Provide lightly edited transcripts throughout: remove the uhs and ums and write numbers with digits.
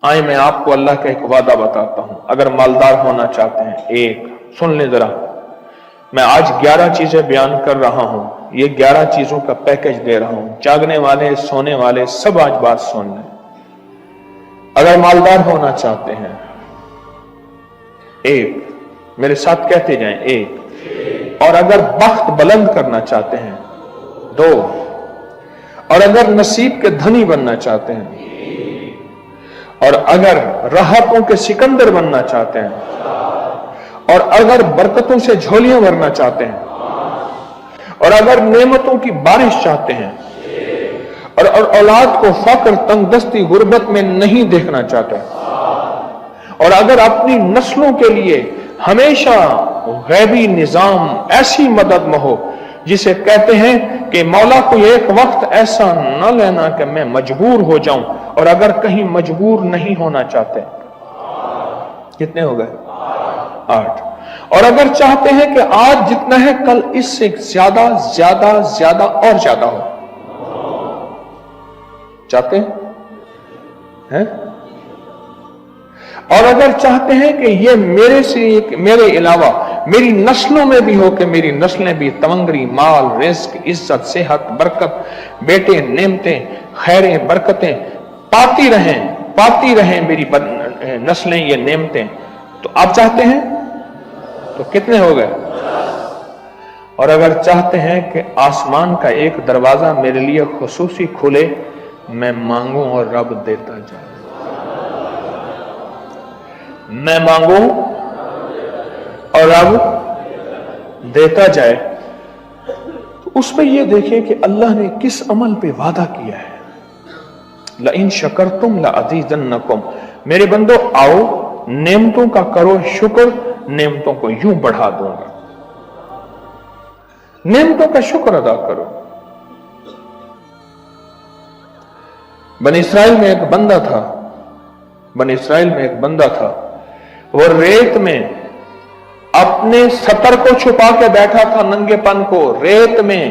आए मैं आपको अल्लाह का एक वादा बताता हूं, अगर मालदार होना चाहते हैं, एक सुन लें जरा, मैं आज 11 चीजें बयान कर रहा हूं, ये 11 चीजों का पैकेज दे रहा हूं, जागने वाले सोने वाले सब आज बात सुन लें। अगर मालदार होना चाहते हैं, एक, मेरे साथ कहते जाएं, एक। और अगर बख्त बुलंद करना चाहते हैं, दो। और अगर नसीब के धनी बनना चाहते हैं, और अगर राहतों के सिकंदर बनना चाहते हैं, और अगर बरकतों से झोलियां भरना चाहते हैं, और अगर नेमतों की बारिश चाहते हैं, और औलाद को फक्र तंगदस्ती गुर्बत में नहीं देखना चाहते, और अगर अपनी नस्लों के लिए हमेशा गैबी निजाम ऐसी मदद में हो जिसे कहते हैं कि मौला को एक वक्त ऐसा न लेना कि मैं मजबूर हो जाऊं, और अगर कहीं मजबूर नहीं होना चाहते, कितने हो गए? 8। और अगर चाहते हैं कि आज जितना है कल इससे ज्यादा ज्यादा ज्यादा और ज्यादा हो, चाहते हैं? और अगर चाहते हैं कि ये मेरे अलावा मेरी नस्लों में भी हो, कि मेरी नस्लें भी तमंगरी, माल, रिस्क, इज्जत, सेहत, बरकत, बेटे, नेमतें, खैरें, बरकतें पाती रहें मेरी नस्लें, ये नेमतें, तो आप चाहते हैं? तो कितने हो गए? और अगर चाहते हैं कि आसमान का एक दरवाजा मेरे लिए खुसूसी खुले, मैं मांगूं और रब देता जाए, मैं मांगूं और रब देता जाए, तो उस पर यह देखें कि अल्लाह ने किस अमल पे वादा किया है। लइन शकरतुम लअज़ीदन्नकुम, मेरे बंदो आओ नेमतों का करो शुक्र, नेमतों को यूं बढ़ा दूंगा। नेमतों का शुक्र अदा करो। बनी इसराइल में एक बंदा था, वो रेत में अपने सतर को छुपा के बैठा था, नंगेपन को रेत में,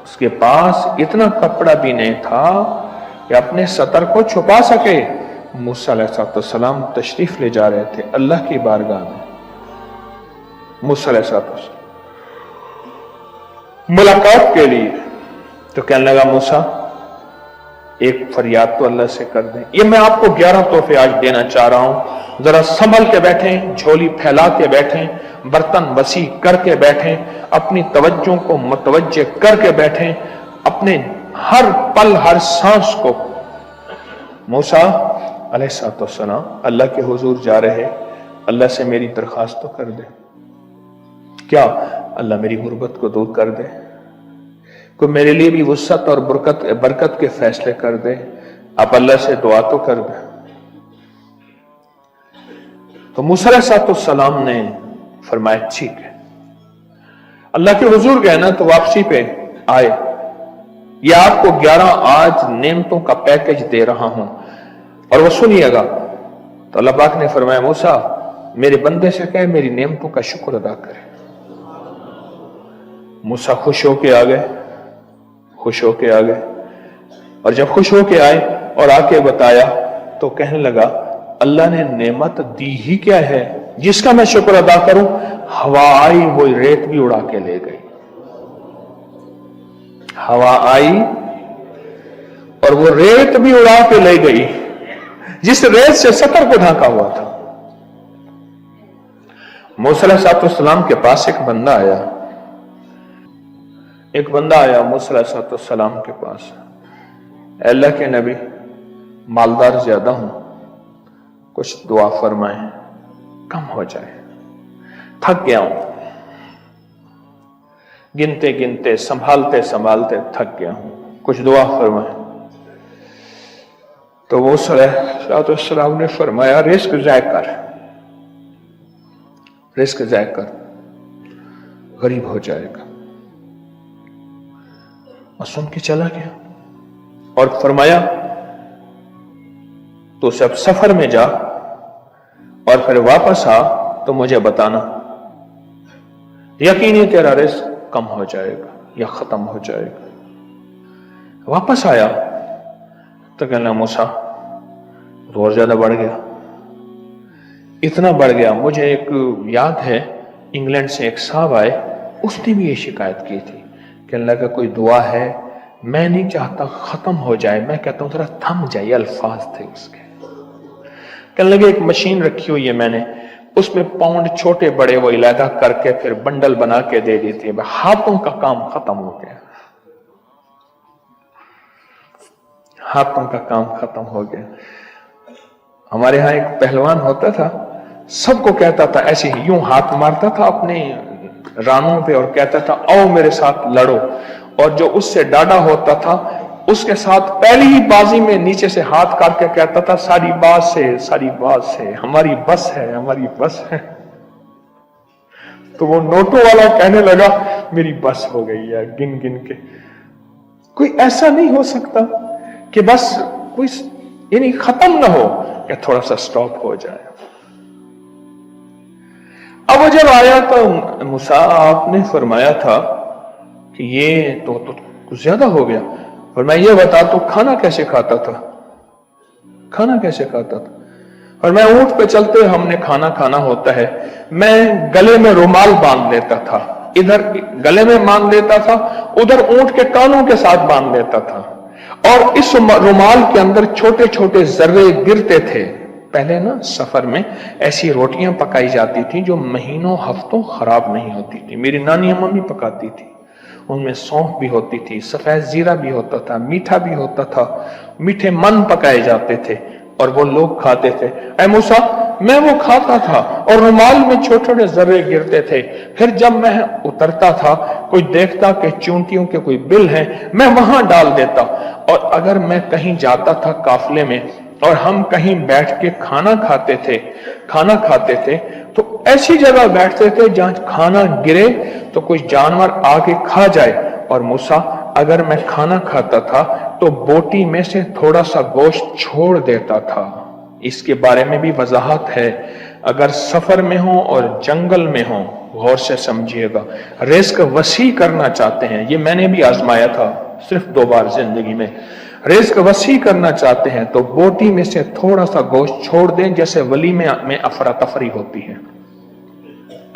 उसके पास इतना कपड़ा भी नहीं था कि अपने सतर को छुपा सके। मूसा अलैहिस्सलाम तशरीफ ले जा रहे थे अल्लाह की बारगाह में। मूसा अलैहिस्सलाम मुलाकात के लिए, तो कहने लगा मूसा एक फरियाद तो अल्लाह से कर दें। ये मैं आपको 11 तोहफे आज देना चाह रहा हूं, जरा संभल के बैठें, झोली फैला के बैठें, बर्तन वसी करके बैठें, अपनी तवज्जो को मुतवज्जे करके बैठें, अपने हर पल हर सांस को। मूसा अलैहिस्सलाम अल्लाह के हुजूर जा रहे, अल्लाह से मेरी दरखास्त तो कर दे, क्या अल्लाह मेरी गुर्बत को दूर कर दे, कोई मेरे लिए भी वुसअत और बरकत के फैसले कर दे, आप अल्लाह से दुआ तो कर दे। तो मूसा अलैहिस्सलाम ने फरमाया ठीक है। अल्लाह के हुजूर गए ना, तो वापसी पे आए, ये आपको 11 आज नेमतों का पैकेज दे रहा हूं, और वो सुनिएगा। तो अल्लाह पाक ने फरमाया मूसा मेरे बंदे से कहे मेरी नेमतों का शुक्र अदा करे। मूसा खुश होके आ गए, और जब खुश होके आए और आके बताया, तो कहने लगा अल्लाह ने नेमत दी ही क्या है जिसका मैं शुक्र अदा करूं। हवा आई, वो रेत भी उड़ा के ले गई। हवा आई और वो रेत भी उड़ा के ले गई, जिस रेत से सतर को ढांका हुआ था। मूसा अलैहिस्सलाम के पास एक बंदा आया मूसा अलैहिस्सलाम के पास, अल्लाह के नबी मालदार ज्यादा हूं, कुछ दुआ फरमाएं, कम हो जाए, थक गया हूं, गिनते गिनते संभालते संभालते थक गया हूं, कुछ दुआ फरमाएं। तो मूसा अलैहिस्सलाम ने फरमाया रिस्क ज़ाय कर, गरीब हो जाएगा। और सुन के चला गया और फरमाया तो सब सफर में जा और फिर वापस आ तो मुझे बताना, यकीनी तेरा रिस्क कम हो जाएगा या खत्म हो जाएगा। वापस आया तो कहना मूसा तो और ज्यादा बढ़ गया, इतना बढ़ गया। मुझे एक याद है, इंग्लैंड से एक साहब आए, उसने भी ये शिकायत की थी, कहने लगा कोई दुआ है, मैं नहीं चाहता खत्म हो जाए, मैं कहता हूं जरा थम जाए, अल्फाज थे उसके। कहने लगे एक मशीन रखी हुई है मैंने, उसमें पाउंड छोटे बड़े वो इलाका करके फिर बंडल बना के दे देती है, हाथों का काम खत्म हो गया, हाथों का काम खत्म हो गया। हमारे यहां एक पहलवान होता था, सबको कहता था ऐसे ही, यूं हाथ मारता था अपने रानों पे और कहता था आओ मेरे साथ लड़ो, और जो उससे डाढ़ा होता था उसके साथ पहली ही बाजी में नीचे से हाथ काट के कहता था सारी बात से, सारी बात से, हमारी बस है, हमारी बस है। तो वो नोटों वाला कहने लगा मेरी बस हो गई है, गिन गिन के। कोई ऐसा नहीं हो सकता कि बस कोई यानी खत्म ना हो, या थोड़ा सा स्टॉप हो जाए। अब वो जब आया तो मूसा आपने फरमाया था कि ये तो कुछ ज्यादा हो गया, और मैं ये बता तो खाना कैसे खाता था, खाना कैसे खाता था? और मैं ऊंट पे चलते हमने खाना खाना होता है, मैं गले में रुमाल बांध लेता था, इधर गले में बांध लेता था, उधर ऊंट के कानों के साथ बांध लेता था, और इस रुमाल के अंदर छोटे छोटे जर्रे गिरते थे। पहले ना सफर में ऐसी रोटियां पकाई जाती थी जो महीनों हफ्तों खराब नहीं होती थी, मेरी नानी अम्मा भी पकाती थी, उनमें सौंफ भी होती थी, सफेद जीरा भी होता था, मीठा भी होता था, मीठे मन पकाए जाते थे और वो लोग खाते थे। ऐ मूसा मैं वो खाता था और रुमाल में छोटे छोटे जर्रे गिरते थे, फिर जब मैं उतरता था कोई देखता कि चूंटियों के कोई बिल है, मैं वहां डाल देता। और अगर मैं कहीं जाता था काफले में और हम कहीं बैठ के खाना खाते थे तो ऐसी जगह बैठते थे जहां खाना गिरे तो कोई जानवर आके खा जाए। और मूसा अगर मैं खाना खाता था तो बोटी में से थोड़ा सा गोश्त छोड़ देता था। इसके बारे में भी वजाहत है, अगर सफर में हो और जंगल में हो, गौर से समझिएगा, रिस्क वसी करना चाहते हैं, ये मैंने भी आजमाया था सिर्फ 2 बार जिंदगी में, रिस्क वसी करना चाहते हैं तो बोटी में से थोड़ा सा गोश्त छोड़ दें, जैसे वलीमे में अफरा तफरी होती है।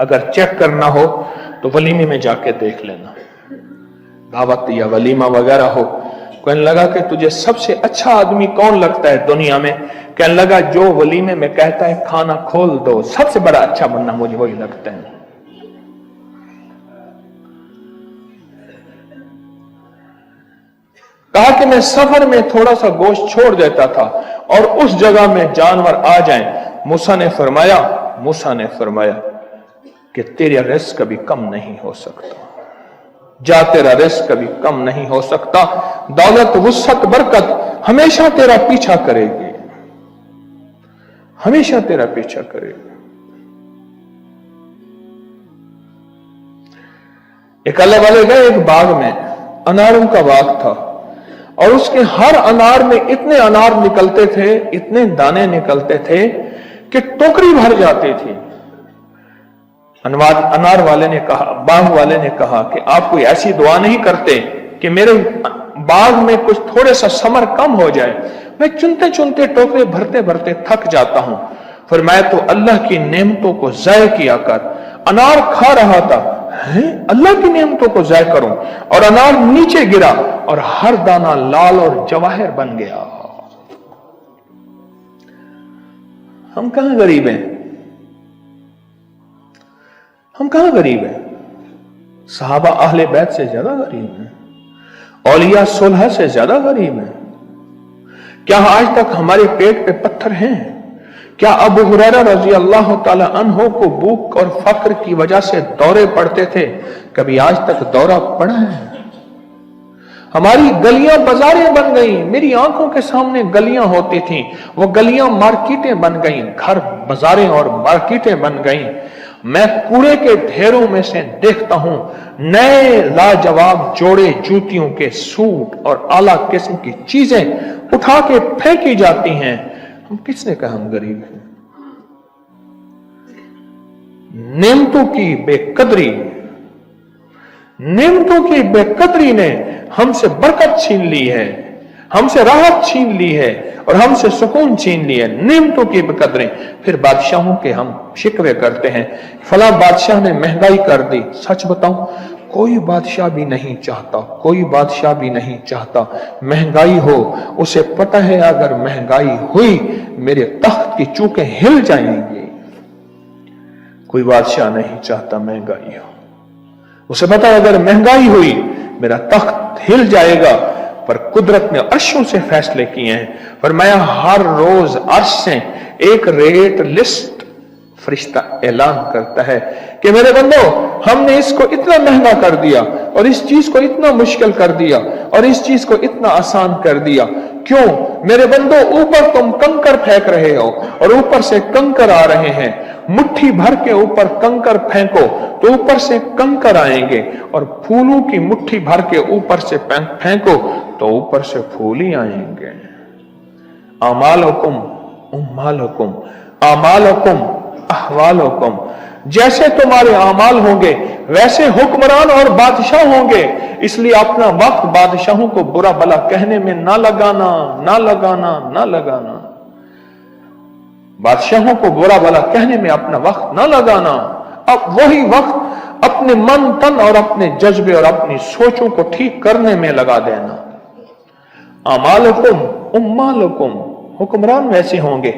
अगर चेक करना हो तो वलीमे में जाके देख लेना, दावत या वलीमा वगैरह हो। कहने लगा कि तुझे सबसे अच्छा आदमी कौन लगता है दुनिया में? कहने लगा जो वलीमे में कहता है खाना खोल दो, सबसे बड़ा अच्छा बनना मुझे वही लगता है। कहा कि मैं सफर में थोड़ा सा गोश्त छोड़ देता था और उस जगह में जानवर आ जाएं। मूसा ने फरमाया कि तेरा रिस्क कभी कम नहीं हो सकता, जा तेरा रिस्क कभी कम नहीं हो सकता, दौलत वुसअत बरकत हमेशा तेरा पीछा करेगी, हमेशा तेरा पीछा करेगी। एक अल्लाह वाले गए एक बाग में, अनारों का बाग था और उसके हर अनार में इतने अनार निकलते थे, इतने दाने निकलते थे कि टोकरी भर जाती थी। अनार वाले ने कहा, बाग वाले ने कहा कि आप कोई ऐसी दुआ नहीं करते कि मेरे बाग में कुछ थोड़े सा समर कम हो जाए, मैं चुनते चुनते टोकरे भरते भरते थक जाता हूं। फिर मैं तो अल्लाह की नेमतों को ज़ाय किया कर, अनार खा रहा था, अल्लाह की नेमतों को ज़ाय करूं, और अनार नीचे गिरा और हर दाना लाल और जवाहर बन गया। हम कहां गरीब हैं, हम कहां गरीब हैं? सहाबा अहले बैत से ज्यादा गरीब हैं, औलिया सुलह से ज्यादा गरीब हैं। क्या आज तक हमारे पेट पे पत्थर हैं? क्या अबू हुरैरा रजी अल्लाह ताला अन्हो को भूख और फक्र की वजह से दौरे पड़ते थे? कभी आज तक दौरा पड़ा है? हमारी गलियां बाजारें बन गई, मेरी आंखों के सामने गलियां होती थीं, वो गलियां मार्केटें बन गई, घर बाजारें और मार्केटें बन गई। मैं कूड़े के ढेरों में से देखता हूं नए लाजवाब जोड़े जूतियों के सूट और आला किस्म की चीजें उठा के फेंकी जाती हैं। हम किसने कहा हम गरीब हैं? नेमतों की बेकदरी ने हमसे बरकत छीन ली है, हमसे राहत छीन ली है और हमसे सुकून छीन लिया, नेमतों की बकदरें। फिर बादशाहों के हम शिकवे करते हैं, फला बादशाह ने महंगाई कर दी। सच बताऊं, कोई बादशाह भी नहीं चाहता, कोई बादशाह भी नहीं चाहता महंगाई हो। उसे पता है अगर महंगाई हुई मेरे तख्त की चूकें हिल जाएंगी। कोई बादशाह नहीं चाहता महंगाई हो, उसे पता है अगर महंगाई हुई मेरा तख्त हिल जाएगा। पर कुदरत ने अर्शों से फैसले किए हैं। फरमाया हर रोज अर्श से एक रेट लिस्ट फरिश्ता ऐलान करता है कि मेरे बंदो, हमने इसको इतना महंगा कर दिया और इस चीज को इतना मुश्किल कर दिया और इस चीज को इतना आसान कर दिया। क्यों मेरे बंदो, ऊपर तुम कंकर फेंक रहे हो और ऊपर से कंकर आ रहे हैं। मुट्ठी भर के ऊपर कंकर फेंको तो ऊपर से कंकर आएंगे, और फूलों की मुट्ठी भर के ऊपर से फेंको तो ऊपर से फूल ही आएंगे। अमालुकुम उम्मालुकुम अमालुकुम अहवालुकुम, जैसे तुम्हारे अमाल होंगे वैसे हुक्मरान और बादशाह होंगे। इसलिए अपना वक्त बादशाहों को बुरा भला कहने में ना लगाना, ना लगाना, ना लगाना। बादशाहों को बुरा भला कहने में अपना वक्त ना लगाना। अब वही वक्त अपने मन तन और अपने जज्बे और अपनी सोचों को ठीक करने में लगा देना। अमालुकुम उम्मालुकुम, हुक्मरान वैसे होंगे,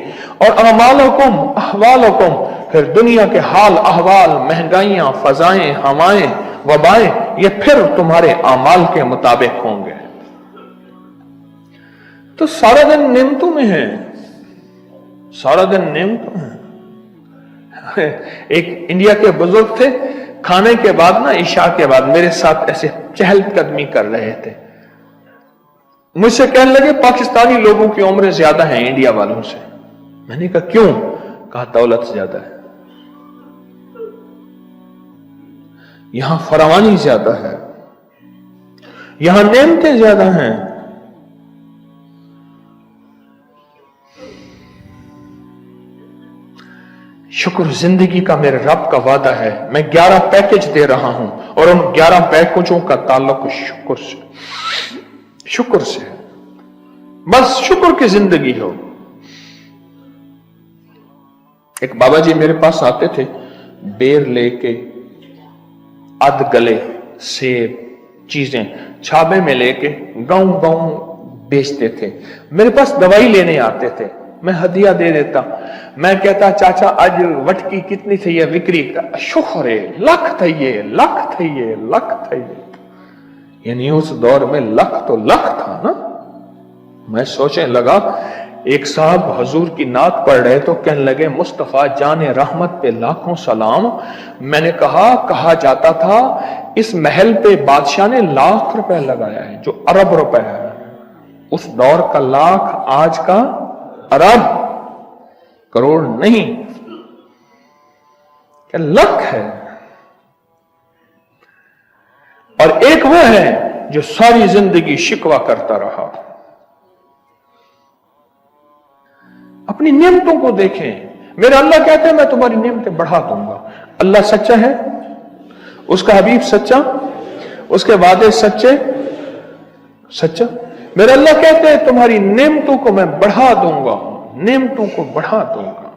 और अमालुकुम अहवालुकुम, फिर दुनिया के हाल अहवाल, महंगाइयां, फजाएं, हवाएं, वबाएं, ये फिर तुम्हारे अमाल के मुताबिक होंगे। तो सारा दिन नेमतों में है, सारा दिन नेमतों में। एक इंडिया के बुजुर्ग थे, खाने के बाद ना, इशा के बाद मेरे साथ ऐसे चहलकदमी कर रहे थे। मुझसे कहने लगे पाकिस्तानी लोगों की उम्र ज्यादा है इंडिया वालों से। मैंने कहा क्यों? कहा दौलत ज्यादा है, यहां फरावानी ज्यादा है, यहां नेमतें ज्यादा हैं। शुक्र जिंदगी का मेरे रब का वादा है, मैं 11 पैकेज दे रहा हूं और उन 11 पैकेजों का ताल्लुक शुक्र से, शुक्र से। बस शुक्र की जिंदगी हो। एक बाबा जी मेरे पास आते थे, बेर लेके अध गले सेब चीजें छाबे में लेके गांव गांव बेचते थे। मेरे पास दवाई लेने आते थे, मैं हदिया दे देता। मैं कहता चाचा आज वटकी कितनी थी ये बिक्री का? शुक्र है, लख थी ये, लख थी ये, लख थी ये। यानी उस दौर में लख तो लख था ना। मैं सोचने लगा, एक साहब हजूर की नात पढ़ रहे तो कहने लगे मुस्तफा जाने रहमत पे लाखों सलाम। मैंने कहा जाता था इस महल पे बादशाह ने लाख रुपए लगाया है, जो अरब रुपए है। उस दौर का लाख, आज का अरब, करोड़ नहीं, क्या लख है। और एक वो है जो सारी जिंदगी शिकवा करता रहा। अपनी नियमतों को देखें। मेरा अल्लाह कहते हैं मैं तुम्हारी नियमतें बढ़ा दूंगा। अल्लाह सच्चा है, उसका हबीब सच्चा, उसके वादे सच्चे, सच्चा। मेरा अल्लाह कहते हैं तुम्हारी नेमतों को मैं बढ़ा दूंगा, नेमतों को बढ़ा दूंगा,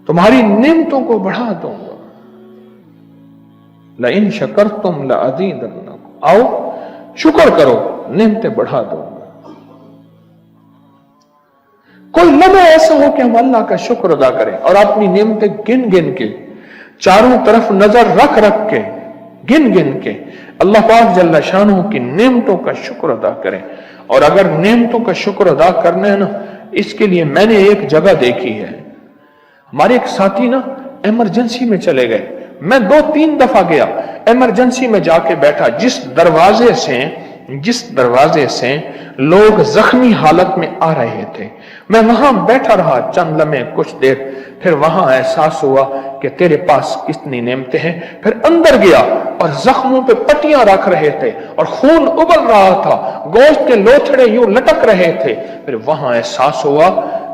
तुम्हारी नेमतों को बढ़ा दूंगा। लइन शकरतुम लअज़ीदन्नकुम, आओ शुक्र करो, नेमतें बढ़ा दूंगा। कोई लम्हा ऐसा हो कि हम अल्लाह का शुक्र अदा करें और अपनी नेमतें गिन गिन के, चारों तरफ नजर रख रख के, गिन गिन के अल्लाह पाक जल्ला शानहू की नेमतों का शुक्र अदा करें। और अगर नेमतों का शुक्र अदा करना है ना, इसके लिए मैंने एक जगह देखी है। हमारे एक साथी ना इमरजेंसी में चले गए, मैं 2-3 दफा गया, इमरजेंसी में जाके बैठा। जिस दरवाजे से लोग जख्मी हालत में आ रहे थे, मैं वहां बैठा रहा चंद लम्हे, कुछ देर। फिर वहां एहसास हुआ कि तेरे पास कितनी नेमतें हैं। फिर अंदर गया और जख्मों पे पट्टियां रख रहे थे और खून उबल रहा था, गोश्त के लोथड़े यूं लटक रहे थे। फिर वहां एहसास हुआ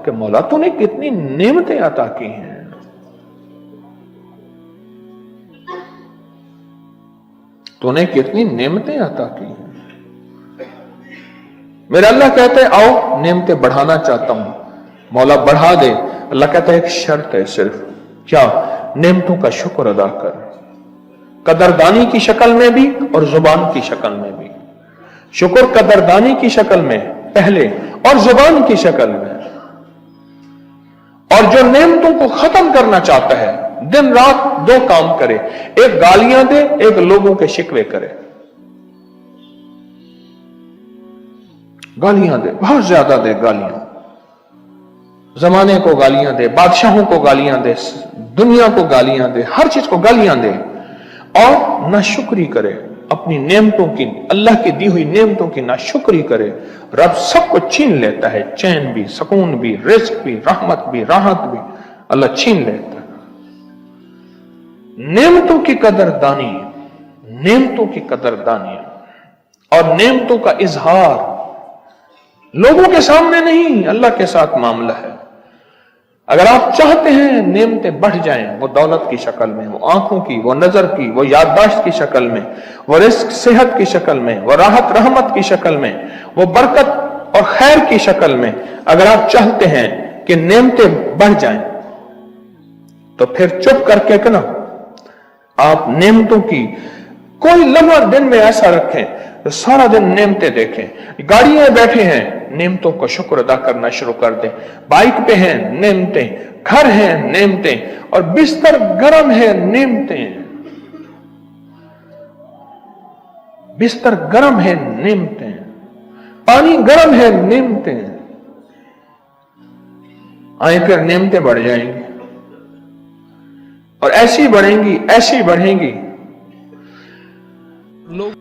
कि मौला तूने कितनी नेमतें अता की हैं, तूने कितनी नेमतें अता की हैं। मेरा अल्लाह कहते हैं आओ नेमतें बढ़ाना चाहता हूं, मौला बढ़ा दे। अल्लाह कहता है एक शर्त है सिर्फ, क्या? नेमतों का शुक्र अदा कर, कदरदानी की शक्ल में भी और जुबान की शक्ल में भी। शुक्र कदरदानी की शक्ल में पहले और जुबान की शक्ल में। और जो नेमतों को खत्म करना चाहता है दिन रात दो काम करे, एक गालियां दे, एक लोगों के शिकवे करे। गालियां दे, बहुत ज्यादा दे गालियां, जमाने को गालियां दे, बादशाहों को गालियां दे, दुनिया को गालियां दे, हर चीज को गालियां दे, और नाशुक्री करे अपनी नेमतों की, अल्लाह की दी हुई नेमतों की नाशुक्री करे। रब सबको छीन लेता है, चैन भी, सुकून भी, रिज्क भी, रहमत भी, राहत भी अल्लाह छीन लेता है। नेमतों की कदरदानी, नेमतों की कदरदानी और नेमतों का इजहार लोगों के सामने नहीं, अल्लाह के साथ मामला है। अगर आप चाहते हैं नेमतें बढ़ जाएं, वो दौलत की शक्ल में, वो आंखों की, वो नजर की, वो याददाश्त की शक्ल में, वो रिस्क सेहत की शक्ल में, वो राहत रहमत की शक्ल में, वो बरकत और खैर की शक्ल में, अगर आप चाहते हैं कि नेमतें बढ़ जाएं, तो फिर चुप करके ना आप नेमतों की कोई लम्हा दिन में ऐसा रखें तो सारा दिन नेमतें देखें। गाड़ियां बैठे हैं, नेमतों का शुक्र अदा करना शुरू कर दें। बाइक पे हैं, नेमतें, घर हैं, नेमतें, और बिस्तर गर्म है, नेमतें, बिस्तर गर्म है, नेमतें, पानी गर्म है, नेमतें। आए फिर नेमतें बढ़ जाएंगी और ऐसी बढ़ेंगी, ऐसी बढ़ेंगी। लोग